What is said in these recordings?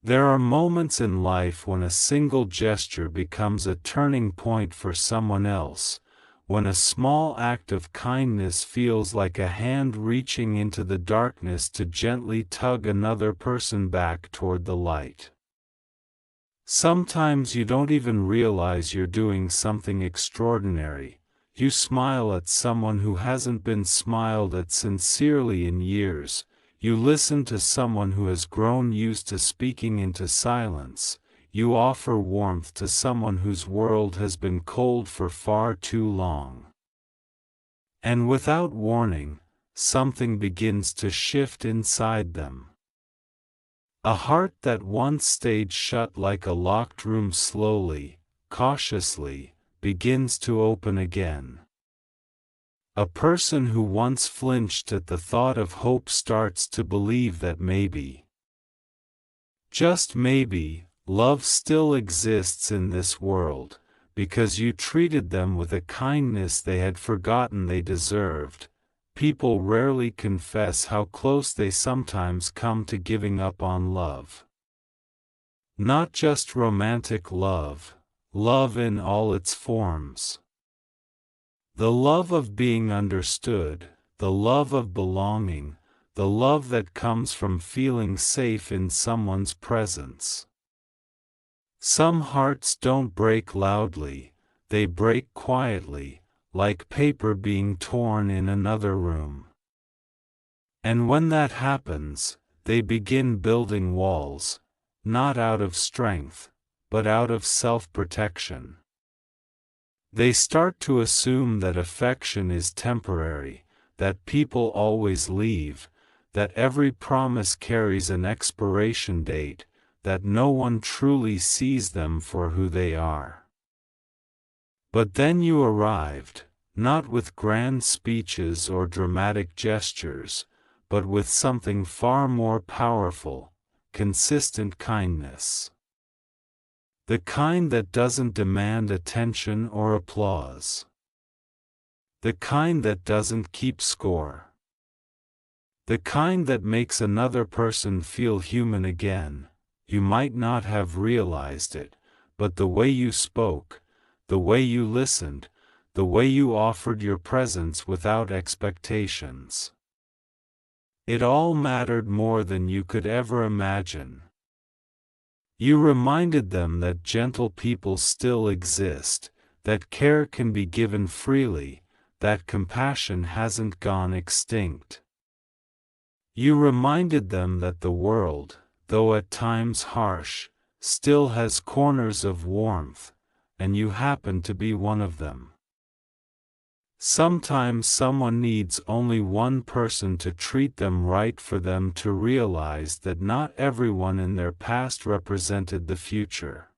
There are moments in life when a single gesture becomes a turning point for someone else, when a small act of kindness feels like a hand reaching into the darkness to gently tug another person back toward the light. Sometimes you don't even realize you're doing something extraordinary. You smile at someone who hasn't been smiled at sincerely in years. You listen to someone who has grown used to speaking into silence. You offer warmth to someone whose world has been cold for far too long. And without warning, something begins to shift inside them. A heart that once stayed shut like a locked room slowly, cautiously, begins to open again. A person who once flinched at the thought of hope starts to believe that maybe, just maybe, love still exists in this world, because you treated them with a kindness they had forgotten they deserved. People rarely confess how close they sometimes come to giving up on love. Not just romantic love, love in all its forms. The love of being understood, the love of belonging, the love that comes from feeling safe in someone's presence. Some hearts don't break loudly, they break quietly, like paper being torn in another room. And when that happens, they begin building walls, not out of strength, but out of self-protection. They start to assume that affection is temporary, that people always leave, that every promise carries an expiration date, that no one truly sees them for who they are. But then you arrived, not with grand speeches or dramatic gestures, but with something far more powerful, consistent kindness. The kind that doesn't demand attention or applause. The kind that doesn't keep score. The kind that makes another person feel human again. You might not have realized it, but the way you spoke, the way you listened, the way you offered your presence without expectations. It all mattered more than you could ever imagine. You reminded them that gentle people still exist, that care can be given freely, that compassion hasn't gone extinct. You reminded them that the world, though at times harsh, still has corners of warmth, and you happen to be one of them. Sometimes someone needs only one person to treat them right for them to realize that not everyone in their past represented the future.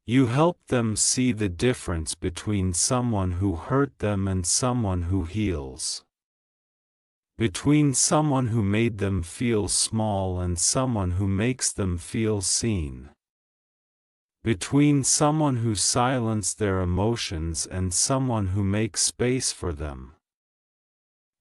You helped them see the difference between someone who hurt them and someone who heals. Between someone who made them feel small and someone who makes them feel seen. Between someone who silenced their emotions and someone who makes space for them.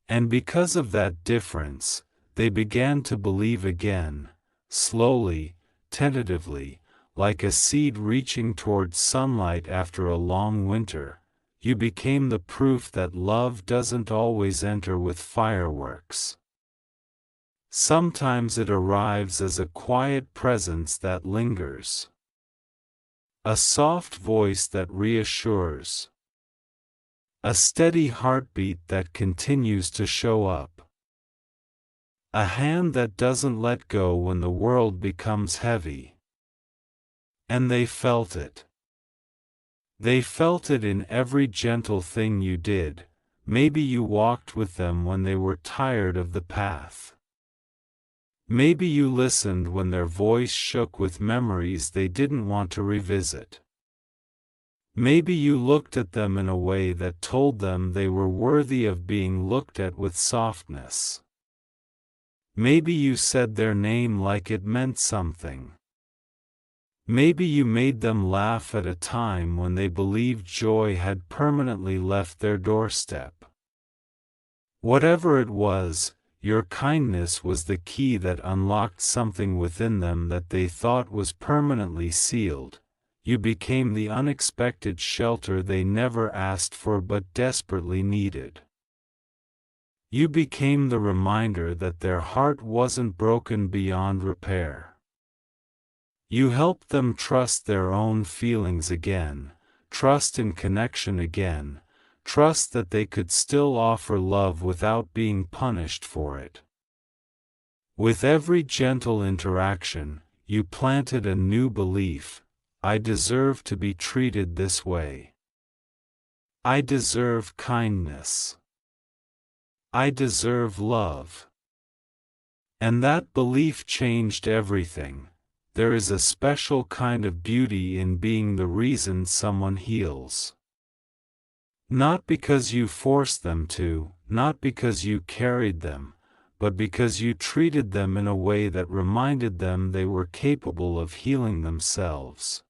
And because of that difference, they began to believe again, slowly, tentatively, like a seed reaching towards sunlight after a long winter. You became the proof that love doesn't always enter with fireworks. Sometimes it arrives as a quiet presence that lingers. A soft voice that reassures. A steady heartbeat that continues to show up. A hand that doesn't let go when the world becomes heavy. And they felt it. They felt it in every gentle thing you did. Maybe you walked with them when they were tired of the path. Maybe you listened when their voice shook with memories they didn't want to revisit. Maybe you looked at them in a way that told them they were worthy of being looked at with softness. Maybe you said their name like it meant something. Maybe you made them laugh at a time when they believed joy had permanently left their doorstep. Whatever it was, Your kindness was the key that unlocked something within them that they thought was permanently sealed. You became the unexpected shelter they never asked for but desperately needed. You became the reminder that their heart wasn't broken beyond repair. You helped them trust their own feelings again, trust in connection again, trust that they could still offer love without being punished for it. With every gentle interaction, you planted a new belief: I deserve to be treated this way. I deserve kindness. I deserve love. And that belief changed everything. There is a special kind of beauty in being the reason someone heals. Not because you forced them to, not because you carried them, but because you treated them in a way that reminded them they were capable of healing themselves.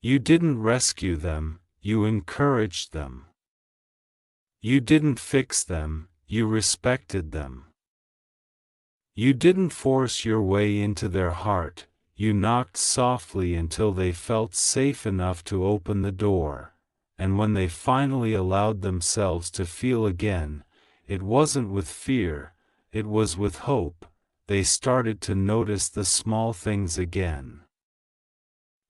You didn't rescue them, you encouraged them. You didn't fix them, you respected them. You didn't force your way into their heart, you knocked softly until they felt safe enough to open the door, and when they finally allowed themselves to feel again, it wasn't with fear, it was with hope. They started to notice the small things again.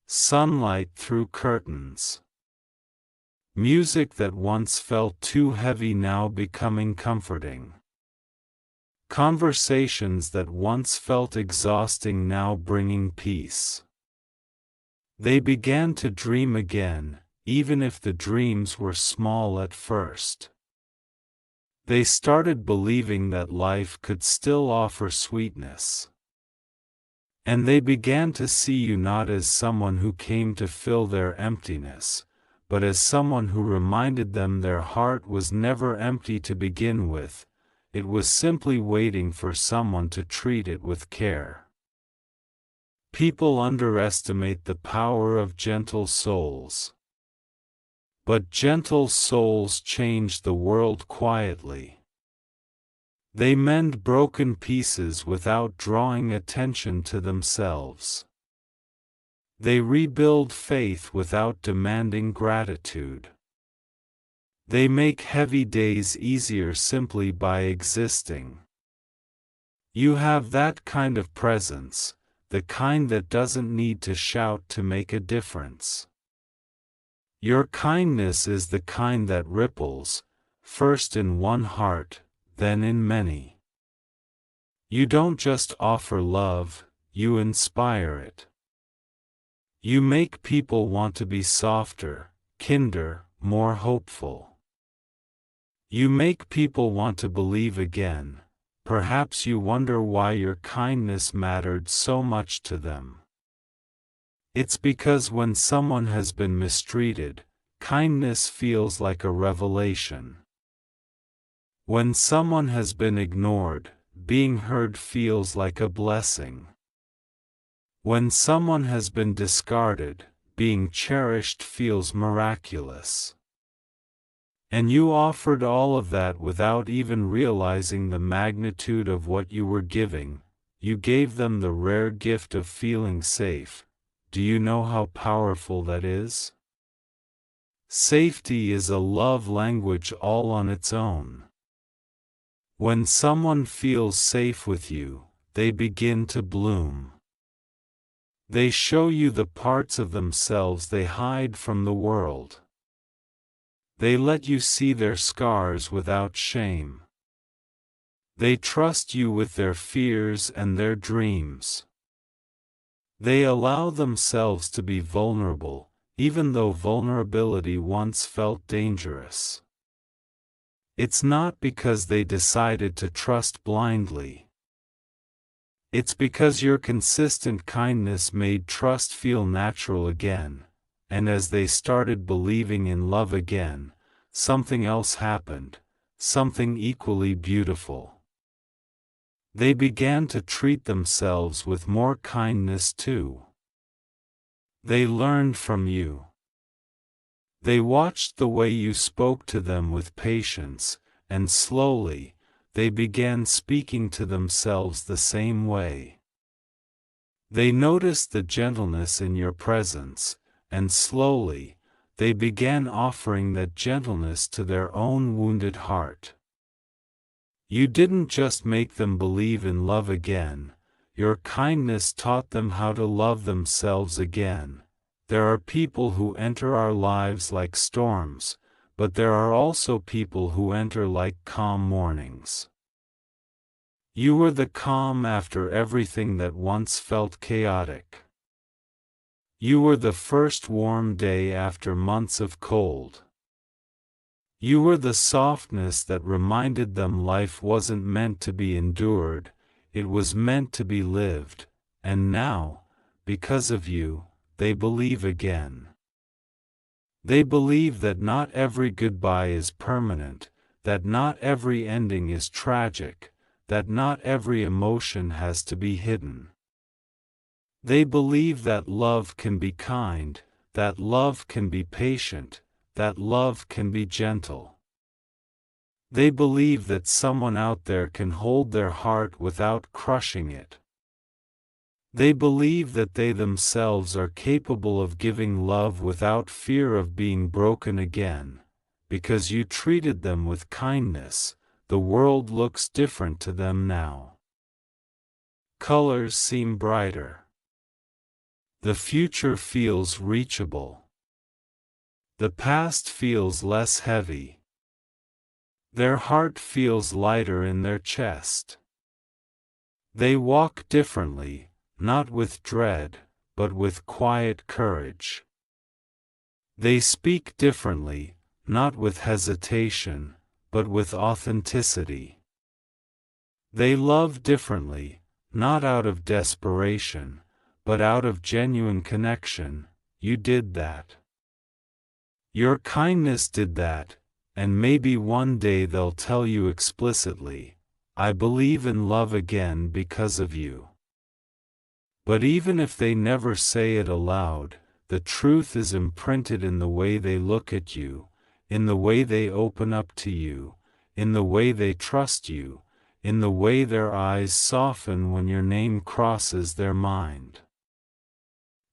Sunlight through curtains. Music that once felt too heavy now becoming comforting. Conversations that once felt exhausting now bringing peace. They began to dream again, even if the dreams were small at first. They started believing that life could still offer sweetness. And they began to see you not as someone who came to fill their emptiness, but as someone who reminded them their heart was never empty to begin with. It was simply waiting for someone to treat it with care. People underestimate the power of gentle souls. But gentle souls change the world quietly. They mend broken pieces without drawing attention to themselves. They rebuild faith without demanding gratitude. They make heavy days easier simply by existing. You have that kind of presence, the kind that doesn't need to shout to make a difference. Your kindness is the kind that ripples, first in one heart, then in many. You don't just offer love, you inspire it. You make people want to be softer, kinder, more hopeful. You make people want to believe again. Perhaps you wonder why your kindness mattered so much to them. It's because when someone has been mistreated, kindness feels like a revelation. When someone has been ignored, being heard feels like a blessing. When someone has been discarded, being cherished feels miraculous. And you offered all of that without even realizing the magnitude of what you were giving. You gave them the rare gift of feeling safe. Do you know how powerful that is? Safety is a love language all on its own. When someone feels safe with you, they begin to bloom. They show you the parts of themselves they hide from the world. They let you see their scars without shame. They trust you with their fears and their dreams. They allow themselves to be vulnerable, even though vulnerability once felt dangerous. It's not because they decided to trust blindly. It's because your consistent kindness made trust feel natural again. And as they started believing in love again, something else happened, something equally beautiful. They began to treat themselves with more kindness too. They learned from you. They watched the way you spoke to them with patience, and slowly, they began speaking to themselves the same way. They noticed the gentleness in your presence, and slowly, they began offering that gentleness to their own wounded heart. You didn't just make them believe in love again, your kindness taught them how to love themselves again. There are people who enter our lives like storms, but there are also people who enter like calm mornings. You were the calm after everything that once felt chaotic. You were the first warm day after months of cold. You were the softness that reminded them life wasn't meant to be endured, it was meant to be lived, and now, because of you, they believe again. They believe that not every goodbye is permanent, that not every ending is tragic, that not every emotion has to be hidden. They believe that love can be kind, that love can be patient, that love can be gentle. They believe that someone out there can hold their heart without crushing it. They believe that they themselves are capable of giving love without fear of being broken again. Because you treated them with kindness, the world looks different to them now. Colors seem brighter. The future feels reachable. The past feels less heavy. Their heart feels lighter in their chest. They walk differently, not with dread, but with quiet courage. They speak differently, not with hesitation, but with authenticity. They love differently, not out of desperation, but out of genuine connection. You did that. Your kindness did that, and maybe one day they'll tell you explicitly, I believe in love again because of you. But even if they never say it aloud, the truth is imprinted in the way they look at you, in the way they open up to you, in the way they trust you, in the way their eyes soften when your name crosses their mind.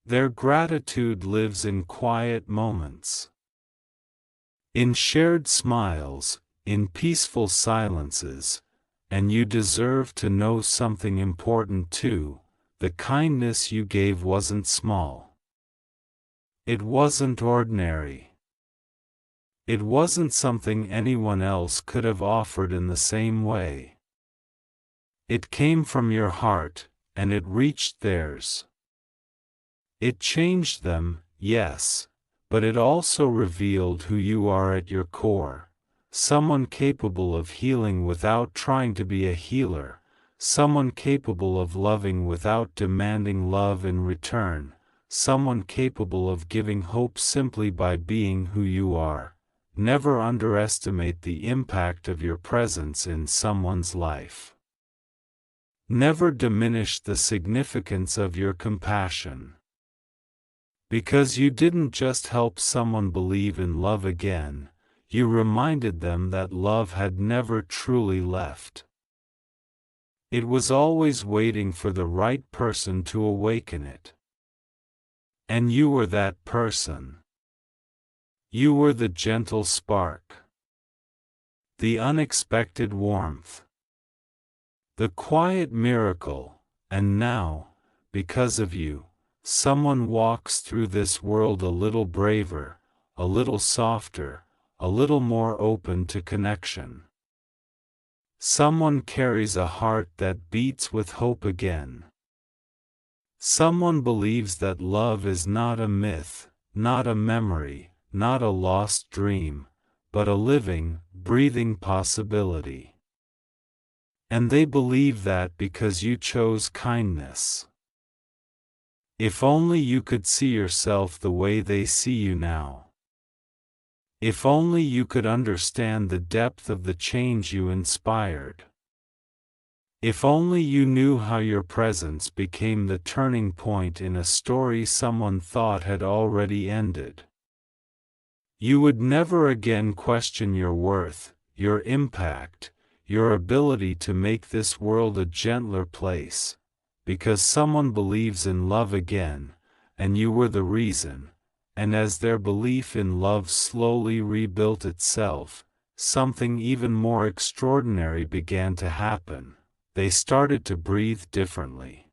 Their gratitude lives in quiet moments. In shared smiles, in peaceful silences, and you deserve to know something important too. The kindness you gave wasn't small. It wasn't ordinary. It wasn't something anyone else could have offered in the same way. It came from your heart, and it reached theirs. It changed them, yes, but it also revealed who you are at your core, someone capable of healing without trying to be a healer, someone capable of loving without demanding love in return, someone capable of giving hope simply by being who you are. Never underestimate the impact of your presence in someone's life. Never diminish the significance of your compassion. Because you didn't just help someone believe in love again, you reminded them that love had never truly left. It was always waiting for the right person to awaken it. And you were that person. You were the gentle spark. The unexpected warmth. The quiet miracle, and now, because of you, someone walks through this world a little braver, a little softer, a little more open to connection. Someone carries a heart that beats with hope again. Someone believes that love is not a myth, not a memory, not a lost dream, but a living, breathing possibility. And they believe that because you chose kindness. If only you could see yourself the way they see you now. If only you could understand the depth of the change you inspired. If only you knew how your presence became the turning point in a story someone thought had already ended. You would never again question your worth, your impact, your ability to make this world a gentler place, because someone believes in love again, and you were the reason. And as their belief in love slowly rebuilt itself, something even more extraordinary began to happen. They started to breathe differently.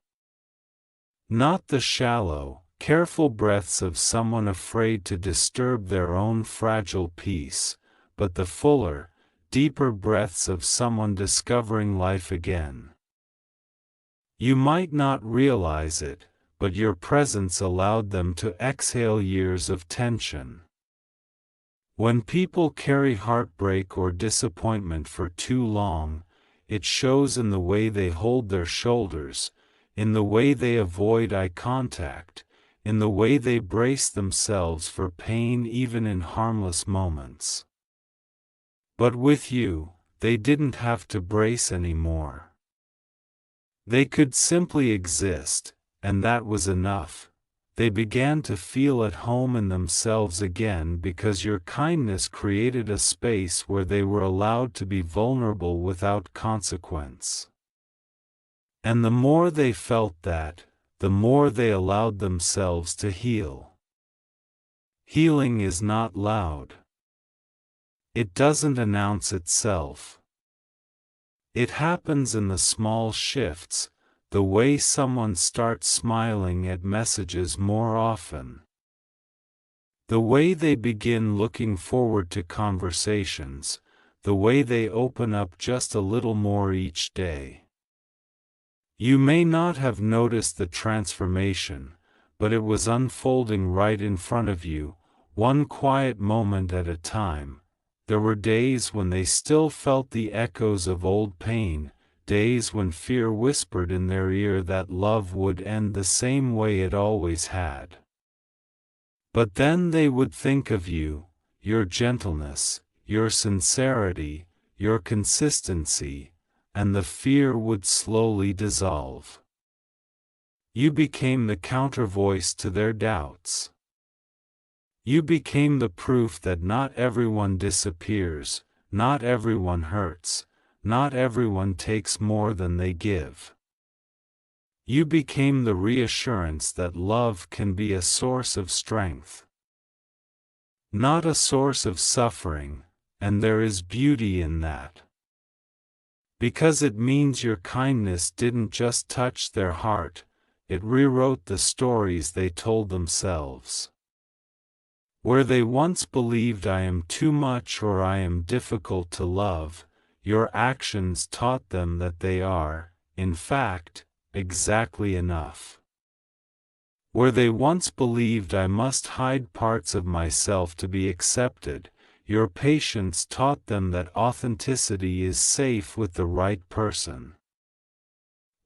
Not the shallow, careful breaths of someone afraid to disturb their own fragile peace, but the fuller, deeper breaths of someone discovering life again. You might not realize it, but your presence allowed them to exhale years of tension. When people carry heartbreak or disappointment for too long, it shows in the way they hold their shoulders, in the way they avoid eye contact, in the way they brace themselves for pain even in harmless moments. But with you, they didn't have to brace anymore. They could simply exist, and that was enough. They began to feel at home in themselves again because your kindness created a space where they were allowed to be vulnerable without consequence. And the more they felt that, the more they allowed themselves to heal. Healing is not loud. It doesn't announce itself. It happens in the small shifts, the way someone starts smiling at messages more often. The way they begin looking forward to conversations, the way they open up just a little more each day. You may not have noticed the transformation, but it was unfolding right in front of you, one quiet moment at a time. There were days when they still felt the echoes of old pain, days when fear whispered in their ear that love would end the same way it always had. But then they would think of you, your gentleness, your sincerity, your consistency, and the fear would slowly dissolve. You became the counter-voice to their doubts. You became the proof that not everyone disappears, not everyone hurts, not everyone takes more than they give. You became the reassurance that love can be a source of strength, not a source of suffering, and there is beauty in that. Because it means your kindness didn't just touch their heart, it rewrote the stories they told themselves. Where they once believed I am too much or I am difficult to love, your actions taught them that they are, in fact, exactly enough. Where they once believed I must hide parts of myself to be accepted, your patience taught them that authenticity is safe with the right person.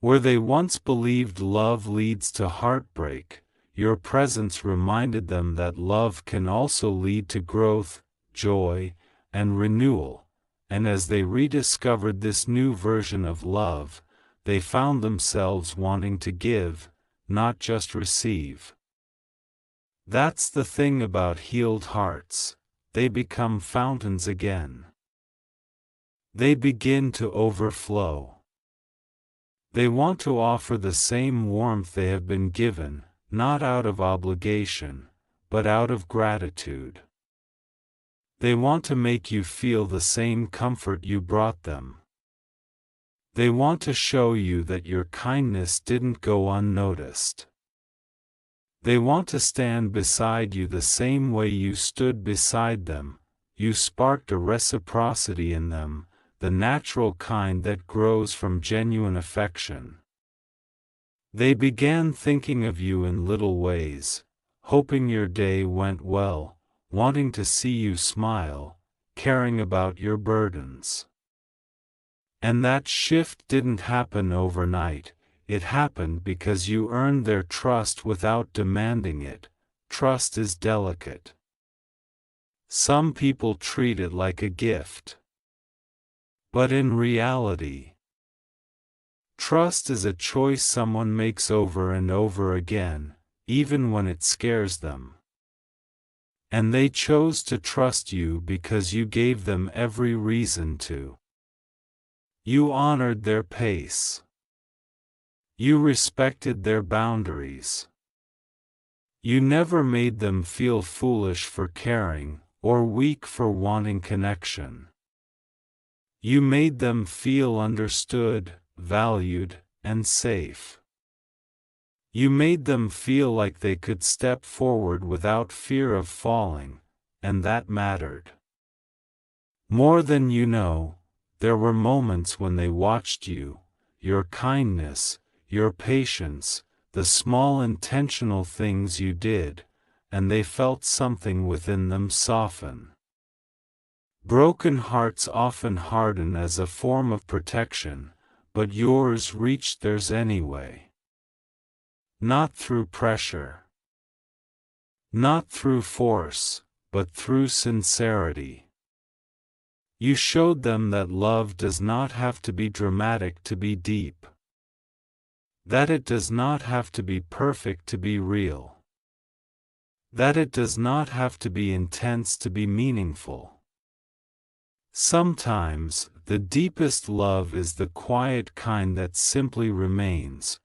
Where they once believed love leads to heartbreak, your presence reminded them that love can also lead to growth, joy, and renewal, and as they rediscovered this new version of love, they found themselves wanting to give, not just receive. That's the thing about healed hearts, they become fountains again. They begin to overflow. They want to offer the same warmth they have been given, not out of obligation, but out of gratitude. They want to make you feel the same comfort you brought them. They want to show you that your kindness didn't go unnoticed. They want to stand beside you the same way you stood beside them. You sparked a reciprocity in them, the natural kind that grows from genuine affection. They began thinking of you in little ways, hoping your day went well, wanting to see you smile, caring about your burdens. And that shift didn't happen overnight, it happened because you earned their trust without demanding it. Trust is delicate. Some people treat it like a gift. But in reality, trust is a choice someone makes over and over again, even when it scares them. And they chose to trust you because you gave them every reason to. You honored their pace. You respected their boundaries. You never made them feel foolish for caring, or weak for wanting connection. You made them feel understood, valued, and safe. You made them feel like they could step forward without fear of falling, and that mattered. More than you know, there were moments when they watched you, your kindness, your patience, the small intentional things you did, and they felt something within them soften. Broken hearts often harden as a form of protection, but yours reached theirs anyway. Not through pressure. Not through force, but through sincerity. You showed them that love does not have to be dramatic to be deep. That it does not have to be perfect to be real. That it does not have to be intense to be meaningful. Sometimes, the deepest love is the quiet kind that simply remains.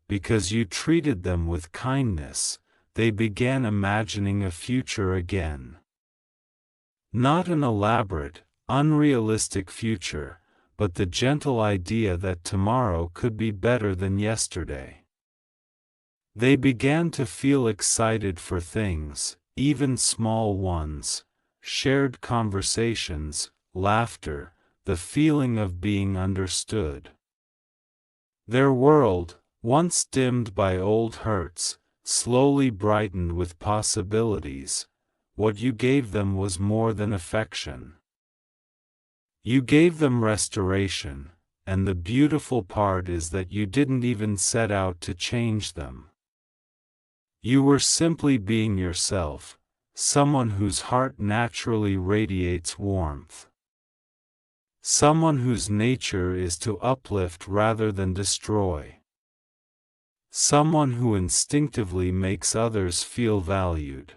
Because you treated them with kindness, they began imagining a future again. Not an elaborate, unrealistic future, but the gentle idea that tomorrow could be better than yesterday. They began to feel excited for things, even small ones, shared conversations, laughter, the feeling of being understood. Their world, once dimmed by old hurts, slowly brightened with possibilities. What you gave them was more than affection. You gave them restoration, and the beautiful part is that you didn't even set out to change them. You were simply being yourself, someone whose heart naturally radiates warmth. Someone whose nature is to uplift rather than destroy. Someone who instinctively makes others feel valued.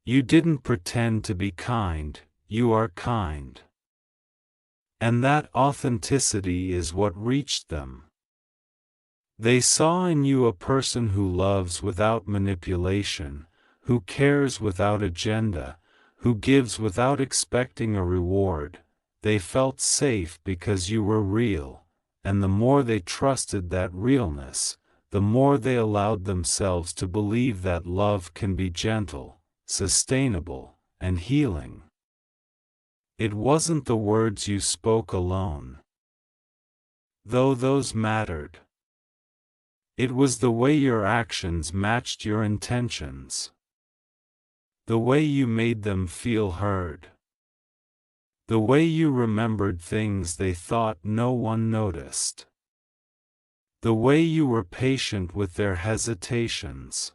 You didn't pretend to be kind, you are kind. And that authenticity is what reached them. They saw in you a person who loves without manipulation, who cares without agenda, who gives without expecting a reward. They felt safe because you were real, and the more they trusted that realness, the more they allowed themselves to believe that love can be gentle, sustainable, and healing. It wasn't the words you spoke alone, though those mattered. It was the way your actions matched your intentions. The way you made them feel heard. The way you remembered things they thought no one noticed. The way you were patient with their hesitations.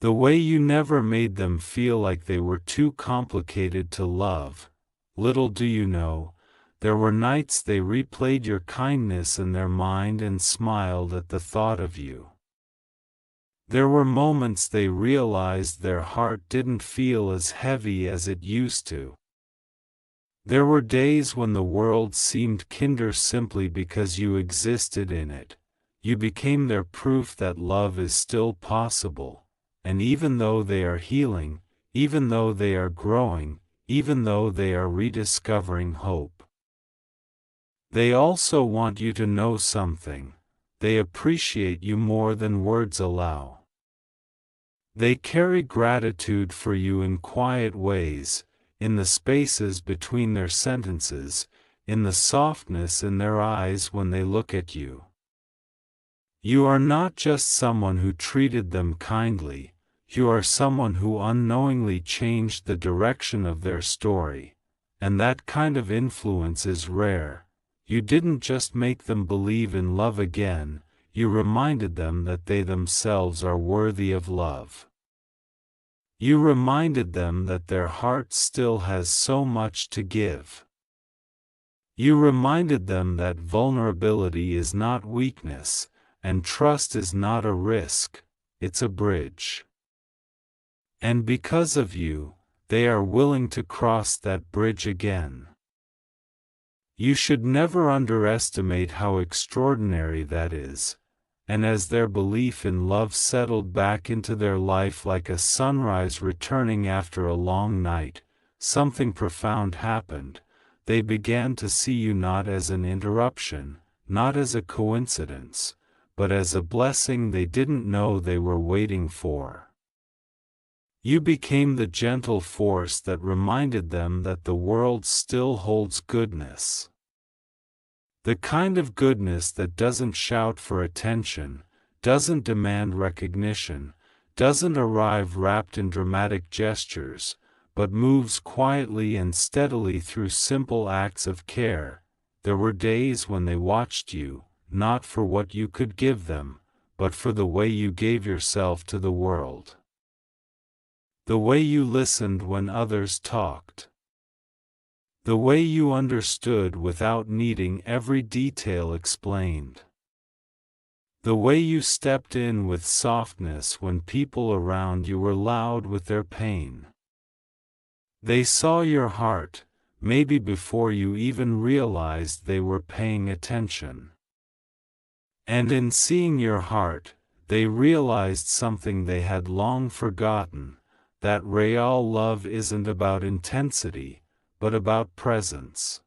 The way you never made them feel like they were too complicated to love. Little do you know, there were nights they replayed your kindness in their mind and smiled at the thought of you. There were moments they realized their heart didn't feel as heavy as it used to. There were days when the world seemed kinder simply because you existed in it. You became their proof that love is still possible, and even though they are healing, even though they are growing, even though they are rediscovering hope. They also want you to know something. They appreciate you more than words allow. They carry gratitude for you in quiet ways, in the spaces between their sentences, in the softness in their eyes when they look at you. You are not just someone who treated them kindly, you are someone who unknowingly changed the direction of their story, and that kind of influence is rare. You didn't just make them believe in love again, you reminded them that they themselves are worthy of love. You reminded them that their heart still has so much to give. You reminded them that vulnerability is not weakness, and trust is not a risk, it's a bridge. And because of you, they are willing to cross that bridge again. You should never underestimate how extraordinary that is. And as their belief in love settled back into their life like a sunrise returning after a long night, something profound happened. They began to see you not as an interruption, not as a coincidence, but as a blessing they didn't know they were waiting for. You became the gentle force that reminded them that the world still holds goodness. The kind of goodness that doesn't shout for attention, doesn't demand recognition, doesn't arrive wrapped in dramatic gestures, but moves quietly and steadily through simple acts of care. There were days when they watched you, not for what you could give them, but for the way you gave yourself to the world. The way you listened when others talked. The way you understood without needing every detail explained. The way you stepped in with softness when people around you were loud with their pain. They saw your heart, maybe before you even realized they were paying attention. And in seeing your heart, they realized something they had long forgotten, that real love isn't about intensity, but about presence.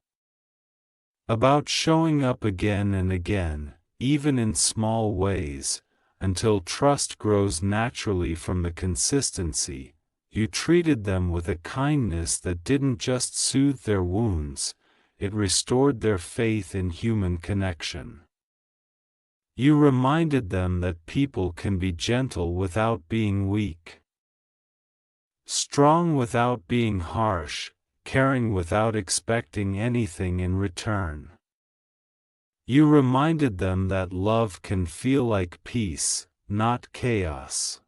About showing up again and again, even in small ways, until trust grows naturally from the consistency. You treated them with a kindness that didn't just soothe their wounds, it restored their faith in human connection. You reminded them that people can be gentle without being weak, strong without being harsh, caring without expecting anything in return. You reminded them that love can feel like peace, not chaos.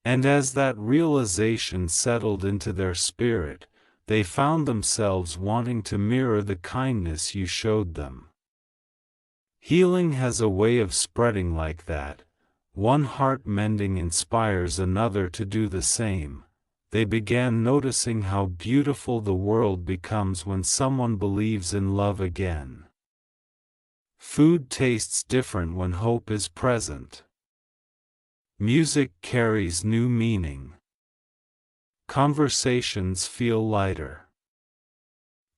And as that realization settled into their spirit, they found themselves wanting to mirror the kindness you showed them. Healing has a way of spreading like that. One heart mending inspires another to do the same. They began noticing how beautiful the world becomes when someone believes in love again. Food tastes different when hope is present. Music carries new meaning. Conversations feel lighter.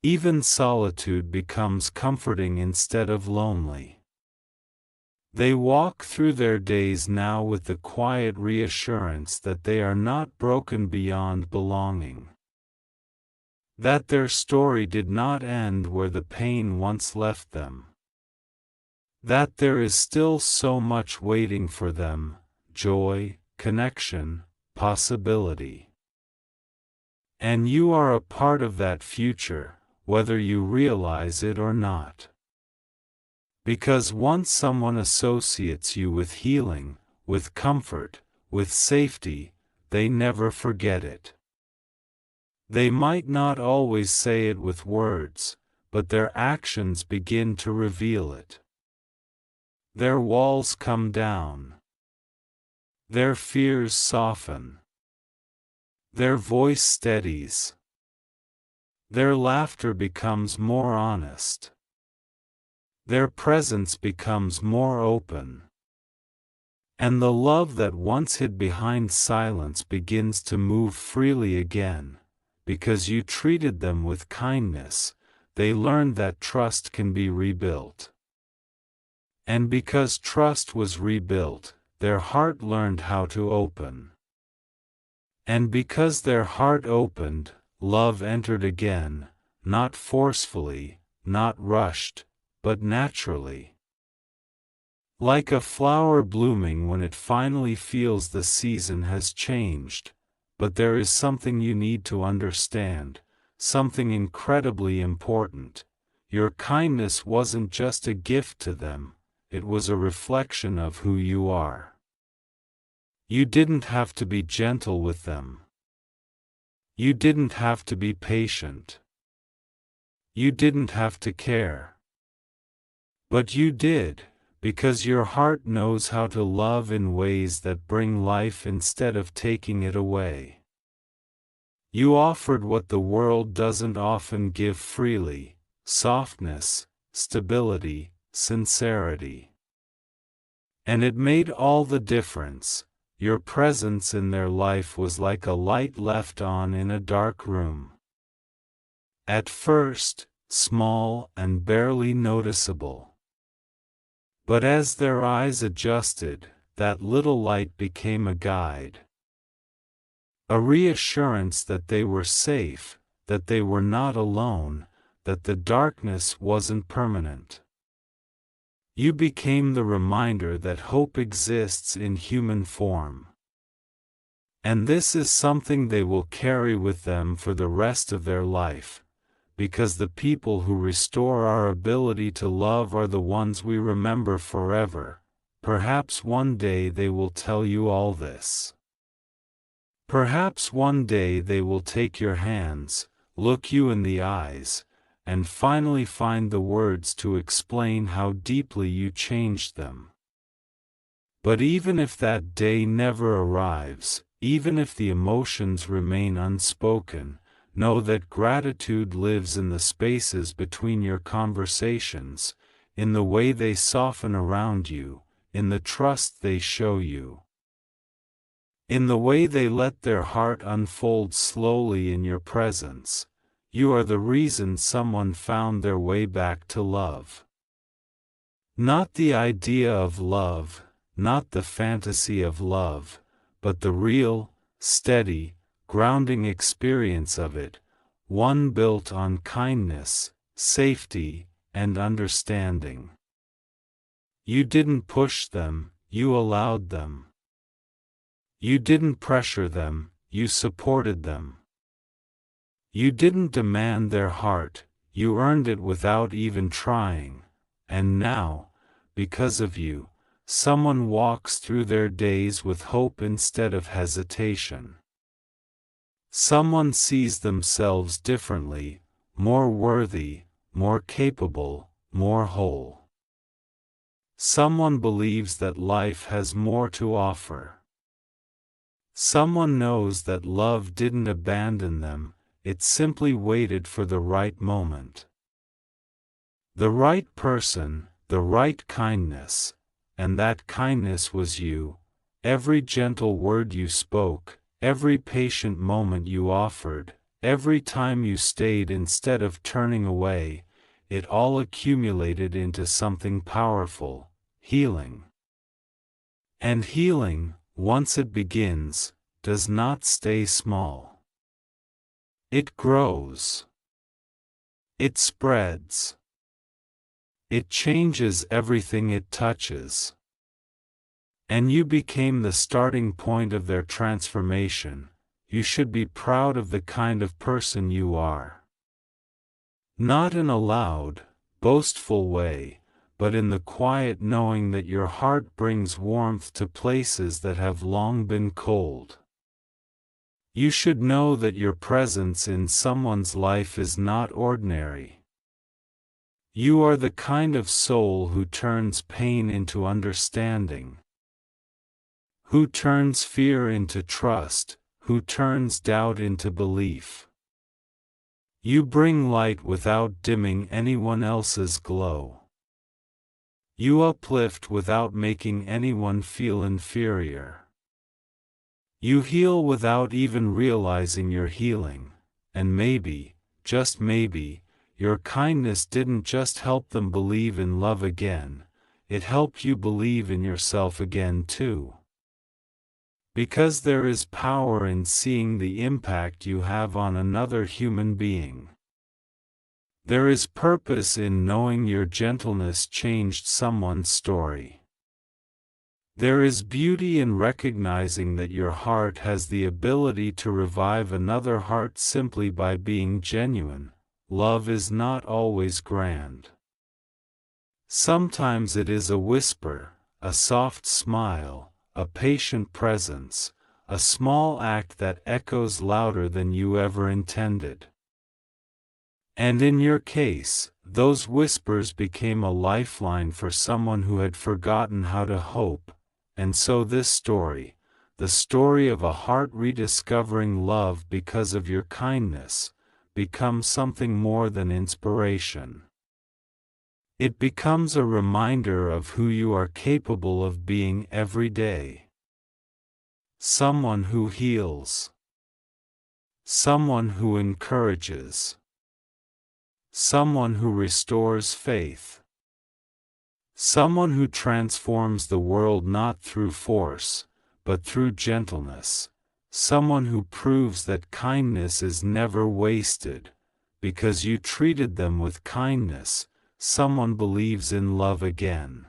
Even solitude becomes comforting instead of lonely. They walk through their days now with the quiet reassurance that they are not broken beyond belonging. That their story did not end where the pain once left them. That there is still so much waiting for them, joy, connection, possibility. And you are a part of that future, whether you realize it or not. Because once someone associates you with healing, with comfort, with safety, they never forget it. They might not always say it with words, but their actions begin to reveal it. Their walls come down. Their fears soften. Their voice steadies. Their laughter becomes more honest. Their presence becomes more open. And the love that once hid behind silence begins to move freely again. Because you treated them with kindness, they learned that trust can be rebuilt. And because trust was rebuilt, their heart learned how to open. And because their heart opened, love entered again, not forcefully, not rushed, but naturally. Like a flower blooming when it finally feels the season has changed. But there is something you need to understand, something incredibly important. Your kindness wasn't just a gift to them, it was a reflection of who you are. You didn't have to be gentle with them. You didn't have to be patient. You didn't have to care. But you did, because your heart knows how to love in ways that bring life instead of taking it away. You offered what the world doesn't often give freely, softness, stability, sincerity. And it made all the difference. Your presence in their life was like a light left on in a dark room. At first, small and barely noticeable. But as their eyes adjusted, that little light became a guide. A reassurance that they were safe, that they were not alone, that the darkness wasn't permanent. You became the reminder that hope exists in human form. And this is something they will carry with them for the rest of their life, because the people who restore our ability to love are the ones we remember forever. Perhaps one day they will tell you all this. Perhaps one day they will take your hands, look you in the eyes, and finally find the words to explain how deeply you changed them. But even if that day never arrives, even if the emotions remain unspoken, know that gratitude lives in the spaces between your conversations, in the way they soften around you, in the trust they show you. In the way they let their heart unfold slowly in your presence. You are the reason someone found their way back to love. Not the idea of love, not the fantasy of love, but the real, steady, grounding experience of it, one built on kindness, safety, and understanding. You didn't push them, you allowed them. You didn't pressure them, you supported them. You didn't demand their heart, you earned it without even trying, and now, because of you, someone walks through their days with hope instead of hesitation. Someone sees themselves differently, more worthy, more capable, more whole. Someone believes that life has more to offer. Someone knows that love didn't abandon them, it simply waited for the right moment. The right person, the right kindness, and that kindness was you. Every gentle word you spoke, every patient moment you offered, every time you stayed instead of turning away, it all accumulated into something powerful, healing. And healing, once it begins, does not stay small. It grows. It spreads. It changes everything it touches. And you became the starting point of their transformation. You should be proud of the kind of person you are. Not in a loud, boastful way, but in the quiet knowing that your heart brings warmth to places that have long been cold. You should know that your presence in someone's life is not ordinary. You are the kind of soul who turns pain into understanding, who turns fear into trust, who turns doubt into belief. You bring light without dimming anyone else's glow. You uplift without making anyone feel inferior. You heal without even realizing you're healing, and maybe, just maybe, your kindness didn't just help them believe in love again, it helped you believe in yourself again too. Because there is power in seeing the impact you have on another human being. There is purpose in knowing your gentleness changed someone's story. There is beauty in recognizing that your heart has the ability to revive another heart simply by being genuine. Love is not always grand. Sometimes it is a whisper, a soft smile, a patient presence, a small act that echoes louder than you ever intended. And in your case, those whispers became a lifeline for someone who had forgotten how to hope, and so this story, the story of a heart rediscovering love because of your kindness, becomes something more than inspiration. It becomes a reminder of who you are capable of being every day. Someone who heals. Someone who encourages. Someone who restores faith. Someone who transforms the world not through force, but through gentleness. Someone who proves that kindness is never wasted, because you treated them with kindness. Someone believes in love again.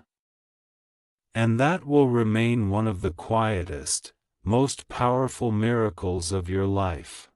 And that will remain one of the quietest, most powerful miracles of your life.